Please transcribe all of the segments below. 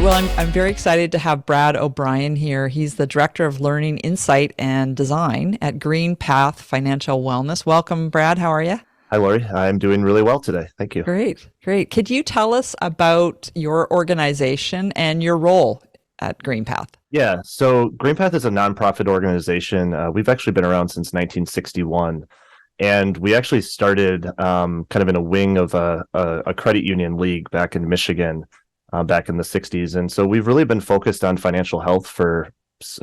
Well, I'm very excited to have Brad O'Brien here. He's the Director of Learning, Insight, and Design at GreenPath Financial Wellness. Welcome, Brad. How are you? Hi, Lawrie. I'm doing really well today. Thank you. Great, great. Could you tell us about your organization and your role at GreenPath? Yeah, so GreenPath is a nonprofit organization. We've actually been around since 1961, and we actually started kind of in a wing of a credit union league back in Michigan back in the 60s. And so we've really been focused on financial health for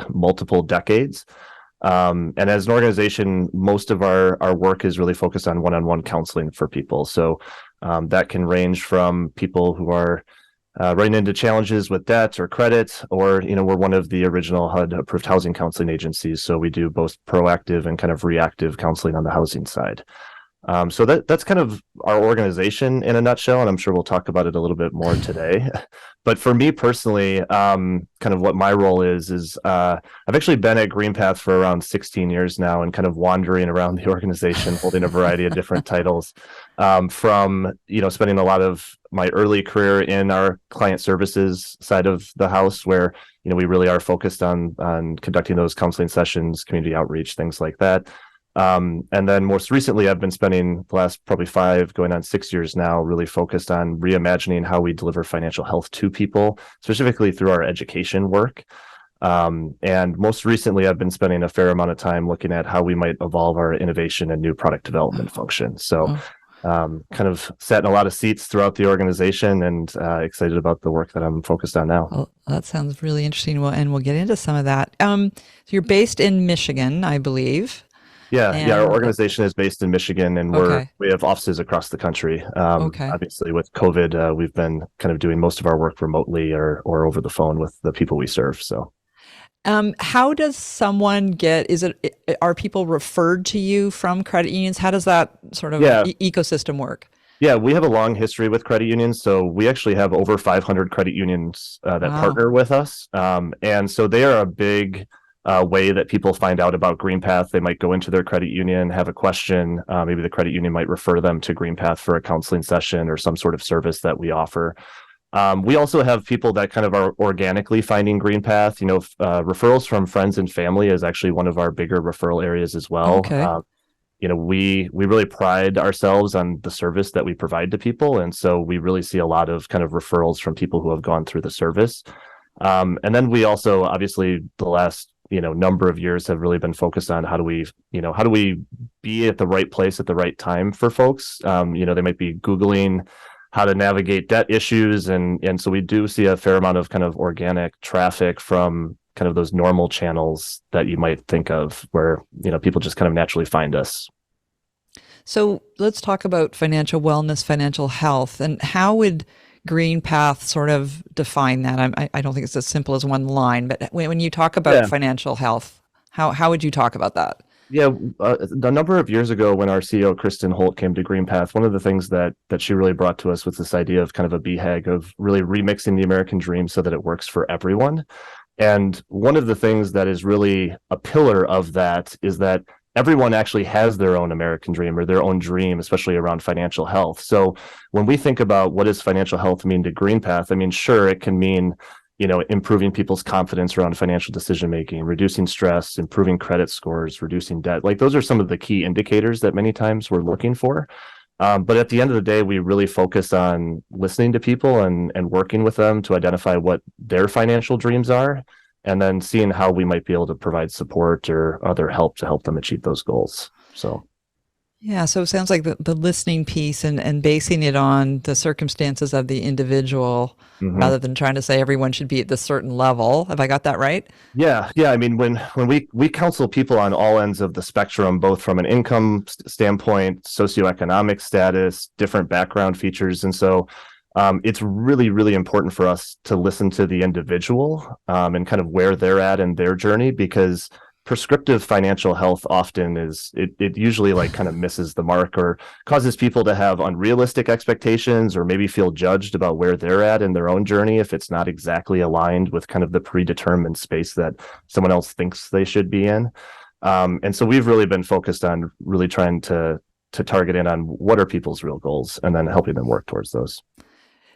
multiple decades. And as an organization, most of our work is really focused on one-on-one counseling for people. So that can range from people who are running into challenges with debt or credit, or, we're one of the original HUD-approved housing counseling agencies. So we do both proactive and kind of reactive counseling on the housing side. So that's kind of our organization in a nutshell, and I'm sure we'll talk about it a little bit more today. But for me personally, kind of what my role is I've actually been at GreenPath for around 16 years now, and kind of wandering around the organization, holding a variety of different titles. From spending a lot of my early career in our client services side of the house, where we really are focused on conducting those counseling sessions, community outreach, things like that. And then most recently, I've been spending the last probably 5, going on 6 years now, really focused on reimagining how we deliver financial health to people, specifically through our education work. And most recently, I've been spending a fair amount of time looking at how we might evolve our innovation and new product development function. So kind of sat in a lot of seats throughout the organization, and excited about the work that I'm focused on now. Well, that sounds really interesting. And we'll get into some of that. So you're based in Michigan, I believe. Yeah, our organization is based in Michigan, and we have offices across the country. Obviously, with COVID, we've been kind of doing most of our work remotely or over the phone with the people we serve. So, how does someone are people referred to you from credit unions? How does that sort of ecosystem work? Yeah, we have a long history with credit unions. So we actually have over 500 credit unions that partner with us. And so they are a big way that people find out about GreenPath. They might go into their credit union, have a question. Maybe the credit union might refer them to GreenPath for a counseling session or some sort of service that we offer. We also have people that kind of are organically finding GreenPath. Referrals from friends and family is actually one of our bigger referral areas as well. Okay. We really pride ourselves on the service that we provide to people. And so we really see a lot of kind of referrals from people who have gone through the service. And then we also, obviously, the last number of years have really been focused on how do we be at the right place at the right time for folks. They might be Googling how to navigate debt issues. And so we do see a fair amount of kind of organic traffic from kind of those normal channels that you might think of, where, people just kind of naturally find us. So let's talk about financial wellness, financial health, and how would GreenPath sort of define that? I don't think it's as simple as one line, but when you talk about financial health, how would you talk about that? Yeah, a number of years ago, when our CEO, Kristen Holt, came to GreenPath, one of the things that she really brought to us was this idea of kind of a BHAG, of really remixing the American dream so that it works for everyone. And one of the things that is really a pillar of that is that everyone actually has their own American dream, or their own dream, especially around financial health. So when we think about what does financial health mean to GreenPath, I mean, sure, it can mean, improving people's confidence around financial decision-making, reducing stress, improving credit scores, reducing debt. Like, those are some of the key indicators that many times we're looking for. But at the end of the day, we really focus on listening to people and working with them to identify what their financial dreams are, and then seeing how we might be able to provide support or other help to help them achieve those goals. So it sounds like the listening piece and basing it on the circumstances of the individual, rather than trying to say everyone should be at this certain level. Have I got that right? Yeah. I mean, when we counsel people on all ends of the spectrum, both from an income standpoint, socioeconomic status, different background features. And so it's really, really important for us to listen to the individual and kind of where they're at in their journey, because prescriptive financial health often it usually like kind of misses the mark, or causes people to have unrealistic expectations, or maybe feel judged about where they're at in their own journey if it's not exactly aligned with kind of the predetermined space that someone else thinks they should be in. And so we've really been focused on really trying to target in on what are people's real goals, and then helping them work towards those.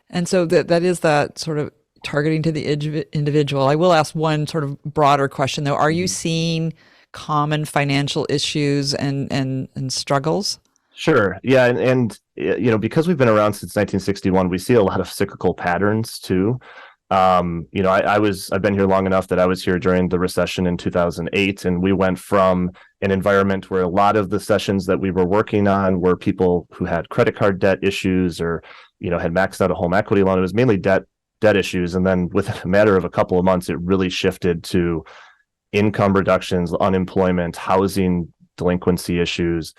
And so that is that sort of targeting to the individual. I will ask one sort of broader question though. Are you seeing common financial issues and struggles? Sure. Yeah. And, because we've been around since 1961, we see a lot of cyclical patterns too. I've been here long enough that I was here during the recession in 2008, and we went from an environment where a lot of the sessions that we were working on were people who had credit card debt issues or, had maxed out a home equity loan. It was mainly debt issues. And then within a matter of a couple of months, it really shifted to income reductions, unemployment, housing delinquency issues.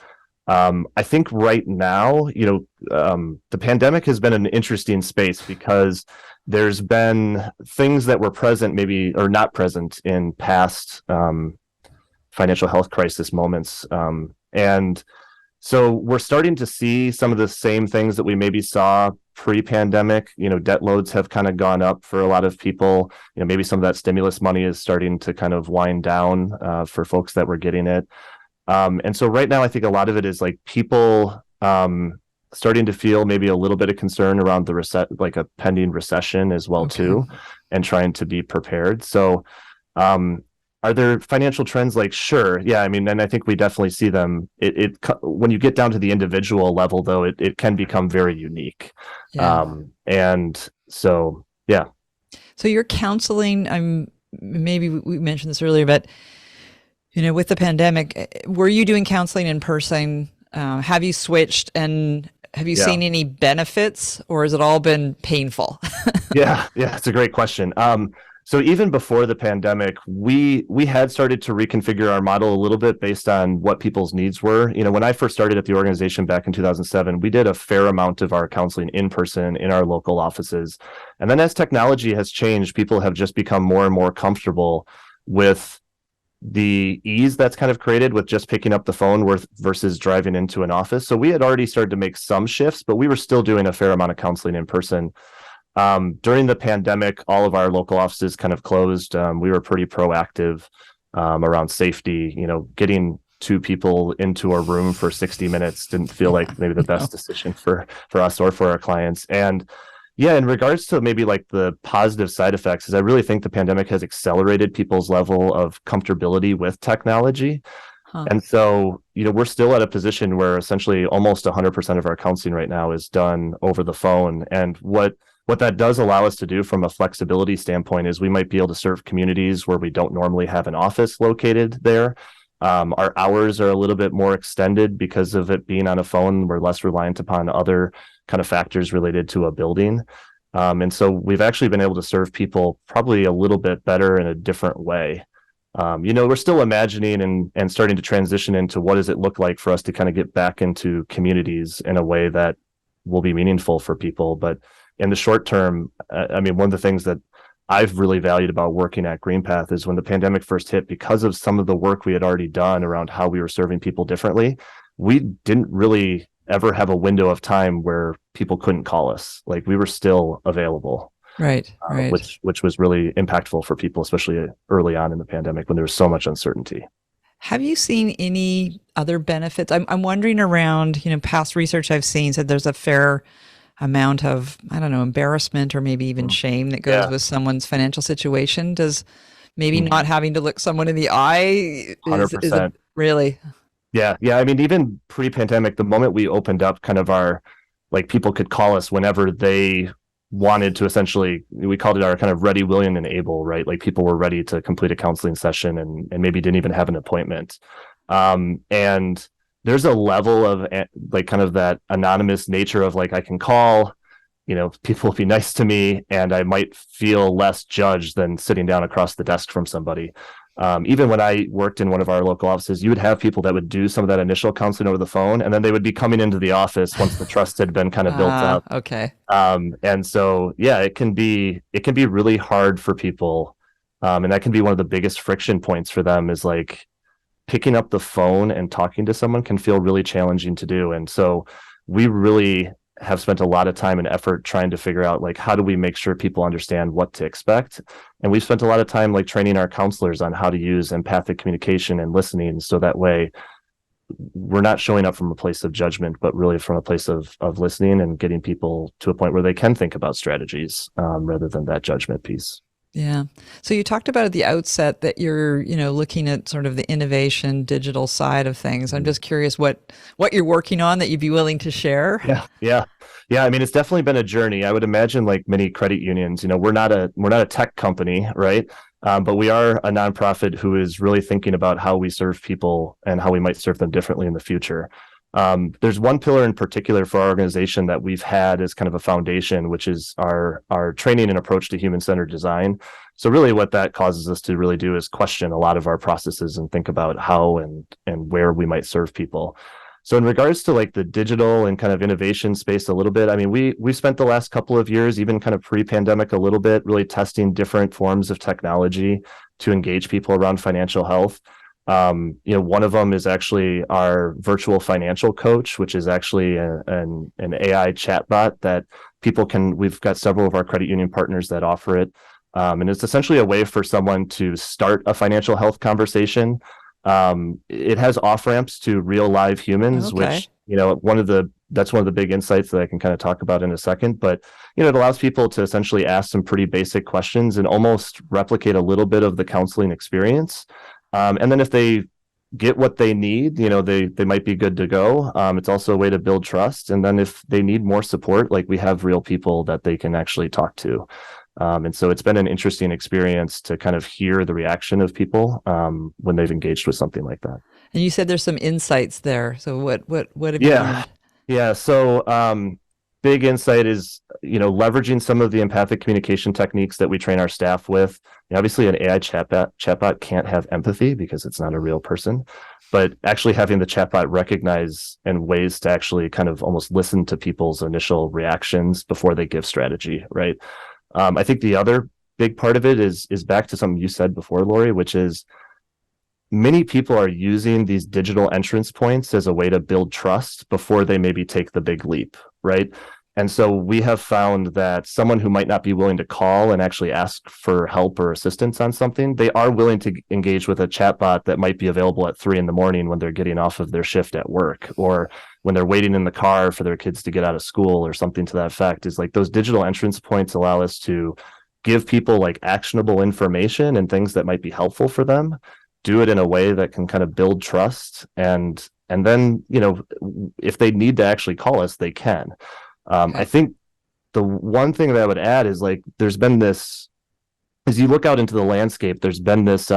I think right now, the pandemic has been an interesting space because there's been things that were present maybe or not present in past financial health crisis moments. And so we're starting to see some of the same things that we maybe saw pre-pandemic. Debt loads have kind of gone up for a lot of people. Maybe some of that stimulus money is starting to kind of wind down for folks that were getting it. And so right now, I think a lot of it is like people starting to feel maybe a little bit of concern around like a pending recession as well too, and trying to be prepared. So are there financial trends? Like, sure. Yeah. I mean, and I think we definitely see them. When you get down to the individual level though, it can become very unique. Yeah. And so, yeah. So your counseling, maybe we mentioned this earlier, but with the pandemic, were you doing counseling in person? Have you switched, and have you seen any benefits, or has it all been painful? Yeah, it's a great question. So even before the pandemic, we had started to reconfigure our model a little bit based on what people's needs were. When I first started at the organization back in 2007, we did a fair amount of our counseling in person in our local offices. And then as technology has changed, people have just become more and more comfortable with the ease that's kind of created with just picking up the phone versus driving into an office. So we had already started to make some shifts, but we were still doing a fair amount of counseling in person. During the pandemic, all of our local offices kind of closed. We were pretty proactive around safety. Getting two people into a room for 60 minutes didn't feel like maybe the best decision for us or for our clients. And yeah, in regards to maybe like the positive side effects, is I really think the pandemic has accelerated people's level of comfortability with technology. And so, we're still at a position where essentially almost 100% of our counseling right now is done over the phone. And what that does allow us to do from a flexibility standpoint is we might be able to serve communities where we don't normally have an office located there. Our hours are a little bit more extended because of it being on a phone. We're less reliant upon other kind of factors related to a building. And so we've actually been able to serve people probably a little bit better in a different way. We're still imagining and starting to transition into what does it look like for us to kind of get back into communities in a way that will be meaningful for people. But in the short term, one of the things that I've really valued about working at GreenPath is when the pandemic first hit, because of some of the work we had already done around how we were serving people differently, we didn't really ever have a window of time where people couldn't call us. Like, we were still available. Right. Which was really impactful for people, especially early on in the pandemic when there was so much uncertainty. Have you seen any other benefits? I'm wondering around, past research I've seen said there's a fair amount of, embarrassment or maybe even shame that goes with someone's financial situation. Does maybe not having to look someone in the eye 100%. Really? Yeah. Even pre-pandemic, the moment we opened up kind of our, like, people could call us whenever they wanted to, essentially, we called it our kind of ready, willing, and able, right? Like, people were ready to complete a counseling session and maybe didn't even have an appointment. And there's a level of like kind of that anonymous nature of like, I can call, people will be nice to me and I might feel less judged than sitting down across the desk from somebody. Even when I worked in one of our local offices, you would have people that would do some of that initial counseling over the phone, and then they would be coming into the office once the trust had been kind of built up. Okay. And so, yeah, it can be really hard for people. And that can be one of the biggest friction points for them, is like picking up the phone and talking to someone can feel really challenging to do. And so we really have spent a lot of time and effort trying to figure out, like, how do we make sure people understand what to expect? And we've spent a lot of time like training our counselors on how to use empathic communication and listening, so that way we're not showing up from a place of judgment, but really from a place of listening and getting people to a point where they can think about strategies rather than that judgment piece. Yeah. So you talked about at the outset that you're, looking at sort of the innovation digital side of things. I'm just curious what you're working on that you'd be willing to share. Yeah. I mean, it's definitely been a journey. I would imagine, like many credit unions, we're not a tech company, right? But we are a nonprofit who is really thinking about how we serve people and how we might serve them differently in the future. There's one pillar in particular for our organization that we've had as kind of a foundation, which is our training and approach to human-centered design. So really what that causes us to really do is question a lot of our processes and think about how and where we might serve people. So in regards to like the digital and kind of innovation space a little bit, I mean, we spent the last couple of years, even kind of pre-pandemic a little bit, really testing different forms of technology to engage people around financial health. One of them is actually our virtual financial coach, which is actually an AI chatbot that we've got several of our credit union partners that offer it. And it's essentially a way for someone to start a financial health conversation. It has off-ramps to real live humans, which, that's one of the big insights that I can kind of talk about in a second. But, it allows people to essentially ask some pretty basic questions and almost replicate a little bit of the counseling experience. And then if they get what they need, they might be good to go. It's also a way to build trust. And then if they need more support, like we have real people that they can actually talk to. And so it's been an interesting experience to kind of hear the reaction of people when they've engaged with something like that. And you said there's some insights there. So what have you learned? Yeah. So big insight is, leveraging some of the empathic communication techniques that we train our staff with. Obviously, an AI chatbot can't have empathy because it's not a real person, but actually having the chatbot recognize and ways to actually kind of almost listen to people's initial reactions before they give strategy, right? I think the other big part of it is back to something you said before, Lawrie, which is many people are using these digital entrance points as a way to build trust before they maybe take the big leap, right? And so we have found that someone who might not be willing to call and actually ask for help or assistance on something, they are willing to engage with a chatbot that might be available at 3 a.m. when they're getting off of their shift at work, or when they're waiting in the car for their kids to get out of school or something to that effect. Is like those digital entrance points allow us to give people like actionable information and things that might be helpful for them, do it in a way that can kind of build trust. And then, if they need to actually call us, they can. I think the one thing that I would add is like, there's been this, as you look out into the landscape, there's been this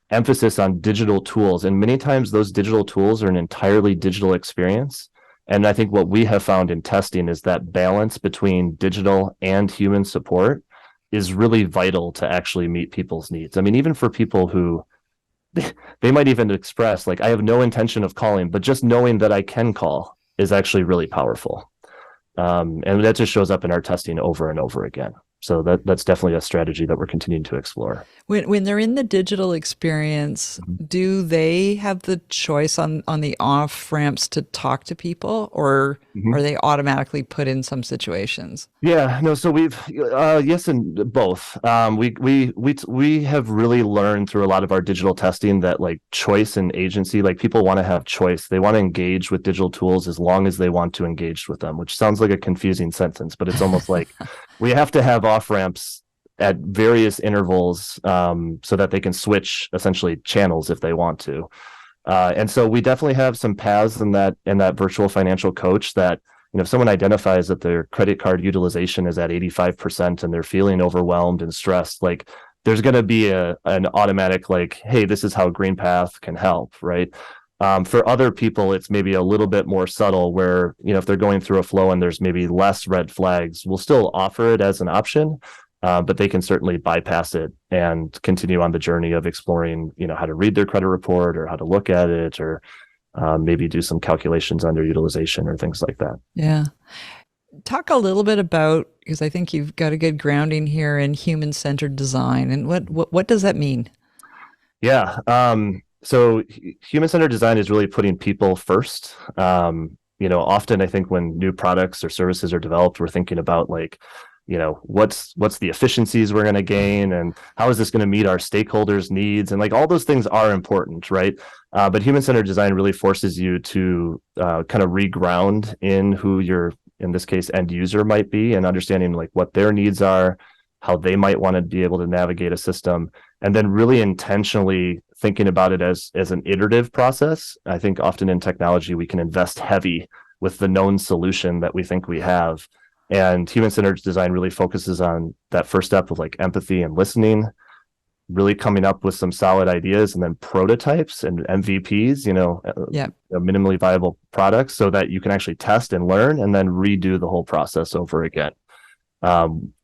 emphasis on digital tools. And many times those digital tools are an entirely digital experience. And I think what we have found in testing is that balance between digital and human support is really vital to actually meet people's needs. I mean, even for people who they might even express like, I have no intention of calling, but just knowing that I can call is actually really powerful. And that just shows up in our testing over and over again. So that's definitely a strategy that we're continuing to explore. When they're in the digital experience, do they have the choice on the off ramps to talk to people, or are they automatically put in some situations? Yeah, no. So we've yes and both. We have really learned through a lot of our digital testing that like choice and agency, like people want to have choice. They want to engage with digital tools as long as they want to engage with them, which sounds like a confusing sentence, but it's almost like we have to have off ramps at various intervals so that they can switch essentially channels if they want to. And so we definitely have some paths in that virtual financial coach that, if someone identifies that their credit card utilization is at 85% and they're feeling overwhelmed and stressed, like there's going to be an automatic like, hey, this is how GreenPath can help, right? For other people, it's maybe a little bit more subtle where, if they're going through a flow and there's maybe less red flags, we'll still offer it as an option, but they can certainly bypass it and continue on the journey of exploring, how to read their credit report or how to look at it, or maybe do some calculations on their utilization or things like that. Yeah. Talk a little bit about, because I think you've got a good grounding here in human-centered design, and what does that mean? Yeah. So human-centered design is really putting people first. Often I think when new products or services are developed, we're thinking about like, what's the efficiencies we're going to gain, and how is this going to meet our stakeholders' needs, and like all those things are important, right? But human-centered design really forces you to kind of reground in who your, in this case, end user might be, and understanding like what their needs are, how they might want to be able to navigate a system, and then really intentionally thinking about it as an iterative process. I think often in technology, we can invest heavy with the known solution that we think we have. And human-centered design really focuses on that first step of like empathy and listening, really coming up with some solid ideas, and then prototypes and MVPs, minimally viable products, so that you can actually test and learn and then redo the whole process over again.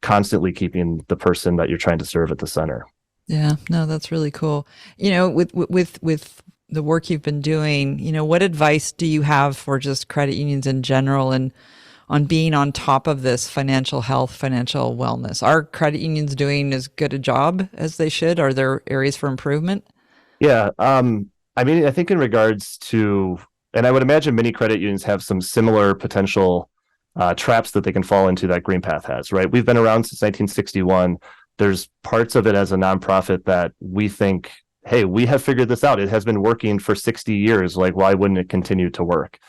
Constantly keeping the person that you're trying to serve at the center. Yeah, no, that's really cool. With the work you've been doing, what advice do you have for just credit unions in general and on being on top of this financial health, financial wellness? Are credit unions doing as good a job as they should? Are there areas for improvement? Yeah. I think in regards to, and I would imagine many credit unions have some similar potential traps that they can fall into that GreenPath has, right? We've been around since 1961. There's parts of it as a nonprofit that we think, hey, we have figured this out. It has been working for 60 years. Like, why wouldn't it continue to work?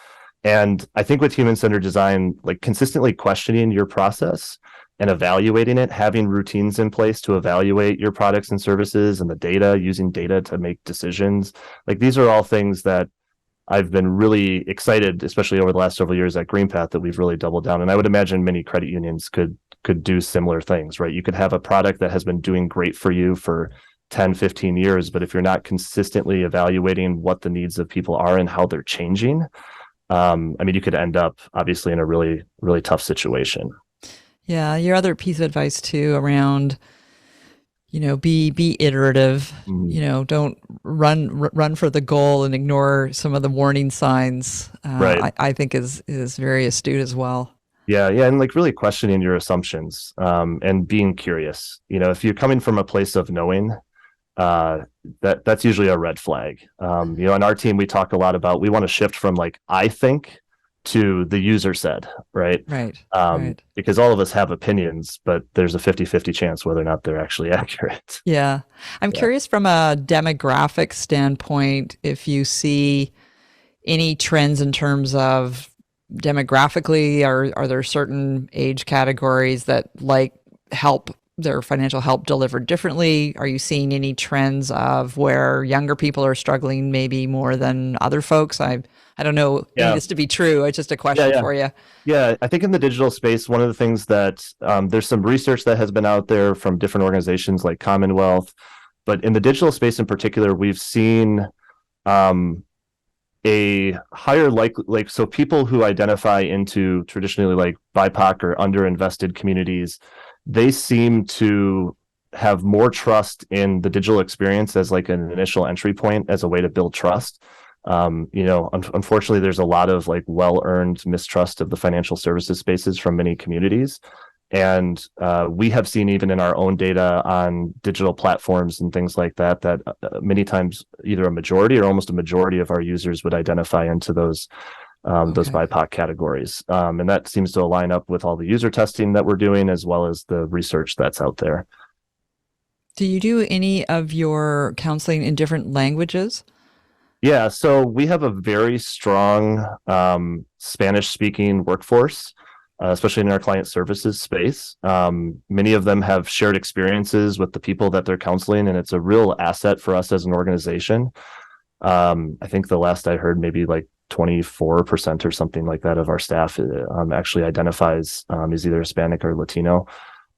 And I think with human-centered design, like consistently questioning your process and evaluating it, having routines in place to evaluate your products and services and the data, using data to make decisions. Like, these are all things that I've been really excited, especially over the last several years at GreenPath, that we've really doubled down. And I would imagine many credit unions could do similar things, right? You could have a product that has been doing great for you for 10, 15 years, but if you're not consistently evaluating what the needs of people are and how they're changing, you could end up obviously in a really, really tough situation. Yeah. Your other piece of advice too around, be iterative, don't run for the goal and ignore some of the warning signs, right. I think is very astute as well. Yeah. And like really questioning your assumptions, and being curious. If you're coming from a place of knowing, that's usually a red flag. On our team, we talk a lot about, we want to shift from like, I think, to the user said, right? Right. Because all of us have opinions, but there's a 50-50 chance whether or not they're actually accurate. Yeah. I'm curious from a demographic standpoint, if you see any trends in terms of demographically, are there certain age categories that like their financial help delivered differently? Are you seeing any trends of where younger people are struggling maybe more than other folks? I don't know this to be true. It's just a question for you. Yeah, I think in the digital space, one of the things that there's some research that has been out there from different organizations like Commonwealth, but in the digital space in particular, we've seen a higher so people who identify into traditionally like BIPOC or underinvested communities, they seem to have more trust in the digital experience as like an initial entry point, as a way to build trust. Unfortunately, there's a lot of like well-earned mistrust of the financial services spaces from many communities. And we have seen even in our own data on digital platforms and things like that, many times either a majority or almost a majority of our users would identify into those BIPOC categories. And that seems to align up with all the user testing that we're doing, as well as the research that's out there. Do you do any of your counseling in different languages? Yeah, so we have a very strong Spanish-speaking workforce, especially in our client services space. Many of them have shared experiences with the people that they're counseling, and it's a real asset for us as an organization. I think the last I heard, maybe like 24% or something like that of our staff actually identifies as either Hispanic or Latino.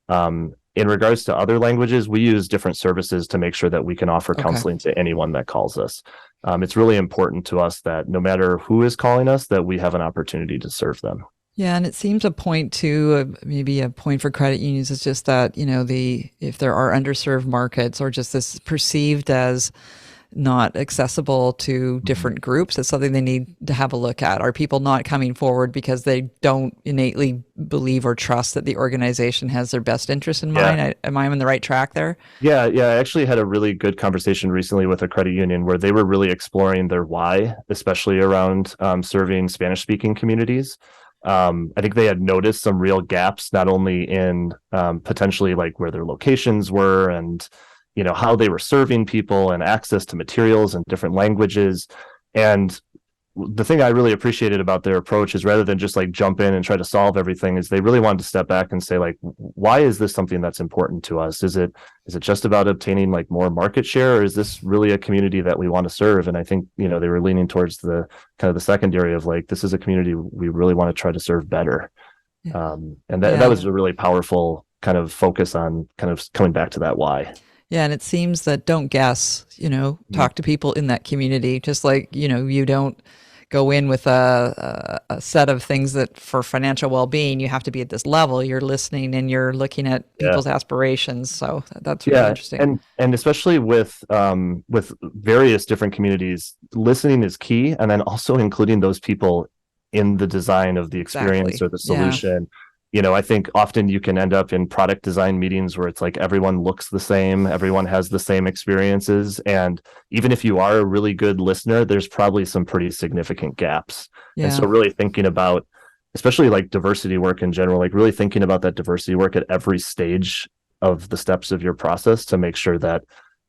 In regards to other languages, we use different services to make sure that we can offer counseling to anyone that calls us. It's really important to us that no matter who is calling us, that we have an opportunity to serve them. Yeah, and it seems a point to maybe a point for credit unions is just that, if there are underserved markets or just this perceived as not accessible to different groups, it's something they need to have a look at. Are people not coming forward because they don't innately believe or trust that the organization has their best interest in mind? Am I on the right track there? Yeah. I actually had a really good conversation recently with a credit union where they were really exploring their why, especially around serving Spanish-speaking communities. I think they had noticed some real gaps, not only in potentially like where their locations were and, how they were serving people and access to materials and different languages. And the thing I really appreciated about their approach is rather than just like jump in and try to solve everything, is they really wanted to step back and say, like, why is this something that's important to us? Is it just about obtaining like more market share, or is this really a community that we want to serve? And I think, they were leaning towards the kind of the secondary of like, this is a community we really want to try to serve better. And that was a really powerful kind of focus on kind of coming back to that why. Yeah, and it seems that don't guess, talk to people in that community, just like, you don't go in with a set of things that for financial well-being, you have to be at this level. You're listening and you're looking at people's aspirations. So that's really interesting. And especially with various different communities, listening is key. And then also including those people in the design of the experience or the solution. I think often you can end up in product design meetings where it's like everyone looks the same, everyone has the same experiences. And even if you are a really good listener, there's probably some pretty significant gaps. And so really thinking about, especially like diversity work in general, like really thinking about that diversity work at every stage of the steps of your process to make sure that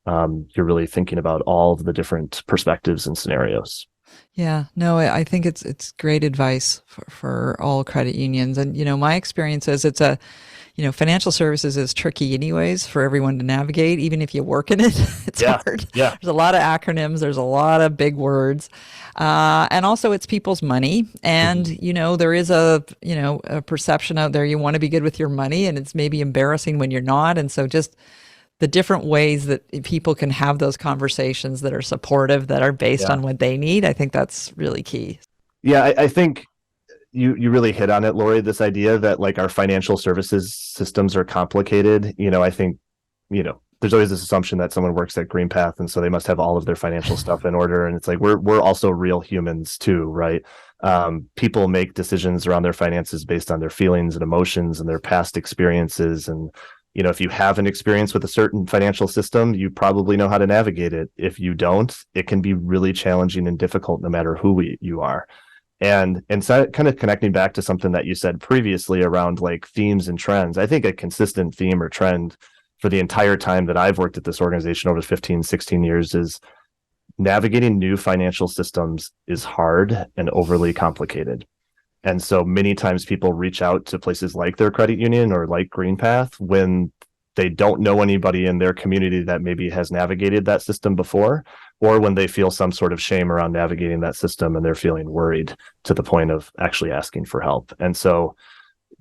you're really thinking about all of the different perspectives and scenarios. Yeah, no, I think it's great advice for all credit unions. And, my experience is financial services is tricky anyways for everyone to navigate. Even if you work in it, it's hard. Yeah. There's a lot of acronyms. There's a lot of big words. And also it's people's money. And, there is a perception out there. You want to be good with your money, and it's maybe embarrassing when you're not. And so just the different ways that people can have those conversations that are supportive, that are based on what they need, I think that's really key. Yeah, I think you really hit on it, Lawrie, this idea that like our financial services systems are complicated. I think, there's always this assumption that someone works at GreenPath and so they must have all of their financial stuff in order. And it's like, we're also real humans too, right? People make decisions around their finances based on their feelings and emotions and their past experiences. And if you have an experience with a certain financial system, you probably know how to navigate it. If you don't, it can be really challenging and difficult no matter who you are. And so kind of connecting back to something that you said previously around like themes and trends, I think a consistent theme or trend for the entire time that I've worked at this organization over 15, 16 years is navigating new financial systems is hard and overly complicated. And so many times people reach out to places like their credit union or like GreenPath when they don't know anybody in their community that maybe has navigated that system before, or when they feel some sort of shame around navigating that system and they're feeling worried to the point of actually asking for help. And so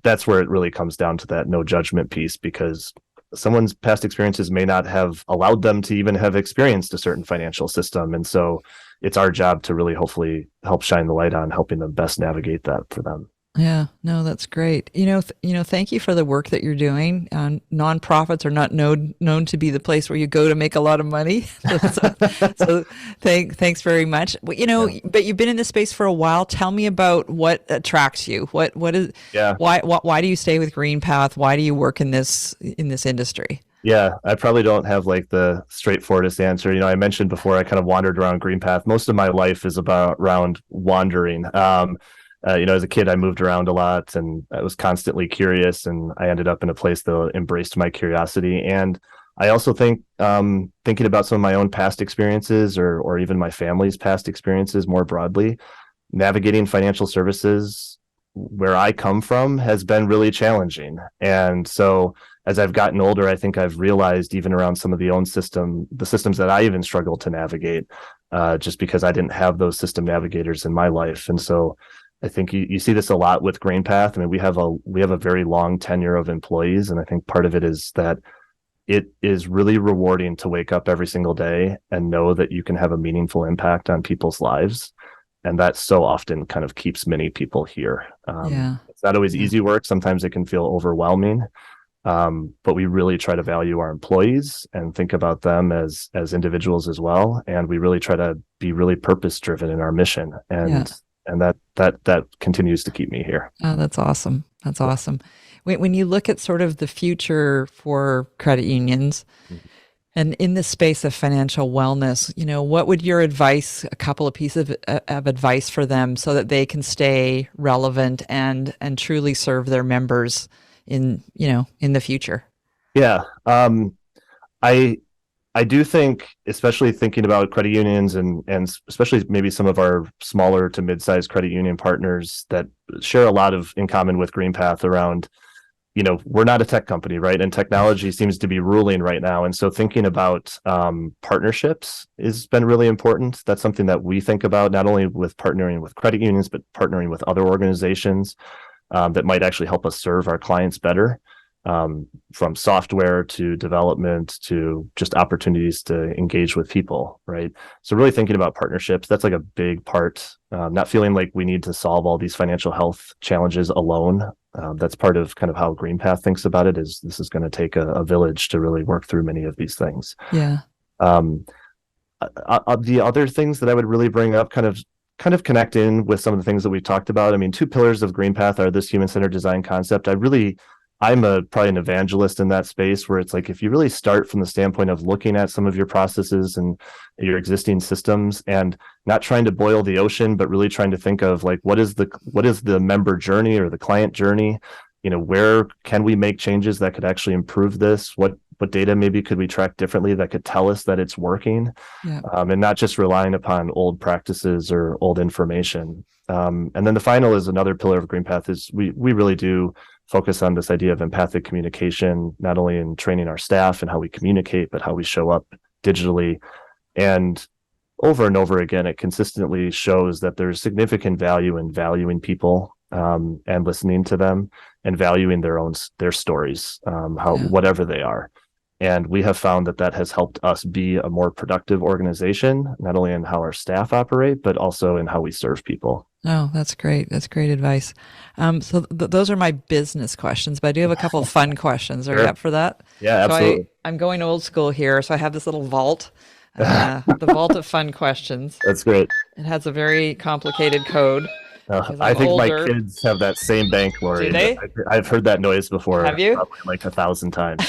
that's where it really comes down to that no judgment piece, because someone's past experiences may not have allowed them to even have experienced a certain financial system. And so it's our job to really hopefully help shine the light on helping them best navigate that for them. Yeah, no, that's great. Thank you for the work that you're doing. Nonprofits are not known to be the place where you go to make a lot of money. so thanks very much. But you've been in this space for a while. Tell me about what attracts you. What is? Yeah. Why do you stay with GreenPath? Why do you work in this industry? Yeah, I probably don't have like the straightforwardest answer. I mentioned before I kind of wandered around GreenPath. Most of my life is around wandering. As a kid, I moved around a lot and I was constantly curious, and I ended up in a place that embraced my curiosity. And I also think thinking about some of my own past experiences or even my family's past experiences more broadly, navigating financial services where I come from has been really challenging. And so as I've gotten older, I think I've realized even around some of the systems that I even struggle to navigate, just because I didn't have those system navigators in my life. And so I think you see this a lot with GreenPath. I mean, we have a very long tenure of employees, and I think part of it is that it is really rewarding to wake up every single day and know that you can have a meaningful impact on people's lives. And that so often kind of keeps many people here. It's not always easy work. Sometimes it can feel overwhelming. But we really try to value our employees and think about them as individuals as well. And we really try to be really purpose driven in our mission. And that continues to keep me here. Oh, that's awesome. That's awesome. When you look at sort of the future for credit unions, And in the space of financial wellness, what would your advice, a couple of pieces of advice for them so that they can stay relevant and truly serve their members in the future? Yeah. I I do think, especially thinking about credit unions and especially maybe some of our smaller to mid-sized credit union partners that share a lot of in common with GreenPath around, we're not a tech company, right? And technology seems to be ruling right now. And so thinking about partnerships has been really important. That's something that we think about, not only with partnering with credit unions, but partnering with other organizations that might actually help us serve our clients better. From software to development to just opportunities to engage with people, right? So really thinking about partnerships, that's like a big part, not feeling like we need to solve all these financial health challenges alone. That's part of kind of how GreenPath thinks about it, is this is going to take a village to really work through many of these things. Yeah. The other things that I would really bring up kind of connect in with some of the things that we talked about. I mean, two pillars of GreenPath are this human-centered design concept. I'm probably an evangelist in that space, where it's like, if you really start from the standpoint of looking at some of your processes and your existing systems and not trying to boil the ocean, but really trying to think of like, what is the member journey or the client journey? Where can we make changes that could actually improve this? What data maybe could we track differently that could tell us that it's working? Yeah. And not just relying upon old practices or old information. And then the final is another pillar of GreenPath is we really do focus on this idea of empathic communication, not only in training our staff and how we communicate, but how we show up digitally. And over again, it consistently shows that there's significant value in valuing people and listening to them and valuing their stories, whatever they are. And we have found that has helped us be a more productive organization, not only in how our staff operate, but also in how we serve people. Oh, that's great. That's great advice. So those are my business questions, but I do have a couple of fun questions. Are you up for that? Yeah, absolutely. So I'm going old school here. So I have this little vault, the vault of fun questions. That's great. It has a very complicated code. I think older. My kids have that same bank, Lawrie. Do they? I've heard that noise before. Have you? Probably like 1,000 times.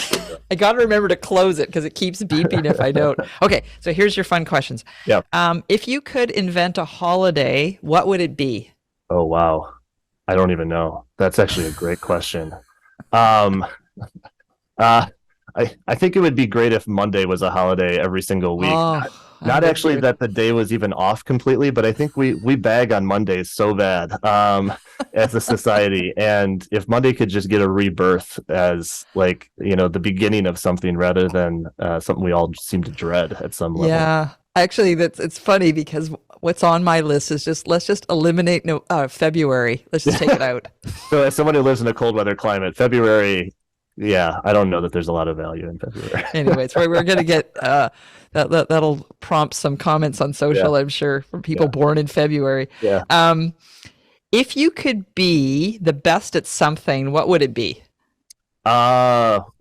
I got to remember to close it because it keeps beeping if I don't. Okay, so here's your fun questions. Yeah. If you could invent a holiday, what would it be? Oh, wow. I don't even know. That's actually a great question. I think it would be great if Monday was a holiday every single week. Oh, not actually that the day was even off completely, but I think we bag on Mondays so bad as a society. And if Monday could just get a rebirth as like, the beginning of something rather than something we all seem to dread at some level. Yeah. Actually, it's funny because what's on my list is let's just eliminate February. Let's just take it out. So as someone who lives in a cold weather climate, February, yeah, I don't know that there's a lot of value in February. Anyways, we're going to get that'll prompt some comments on social, I'm sure, from people born in February. Yeah. If you could be the best at something, what would it be? So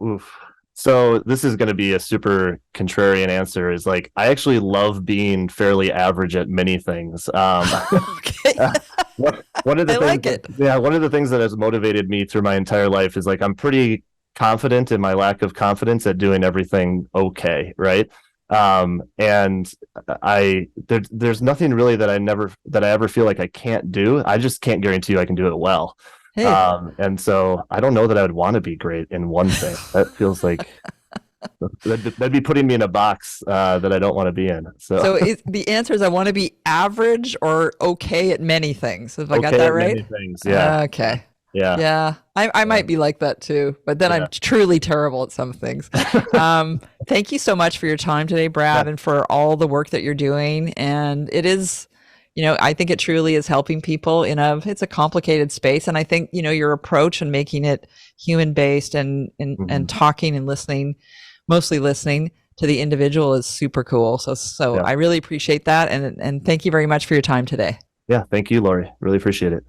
this is going to be a super contrarian answer, is like, I actually love being fairly average at many things. Okay. One of the things that has motivated me through my entire life is like, I'm pretty confident in my lack of confidence at doing everything okay, right? And there's nothing really that I ever feel like I can't do. I just can't guarantee you I can do it well. Hey. And so I don't know that I would want to be great in one thing. That feels like that'd be putting me in a box that I don't want to be in. So the answer is I want to be average or okay at many things. Have I got that right? Many things, yeah. Okay. Yeah. Yeah. I might be like that too, but then I'm truly terrible at some things. Thank you so much for your time today, Brad, and for all the work that you're doing. And it is, I think it truly is helping people it's a complicated space. And I think, your approach and making it human-based and talking and listening, mostly listening to the individual, is super cool. So I really appreciate that. And thank you very much for your time today. Yeah. Thank you, Lawrie. Really appreciate it.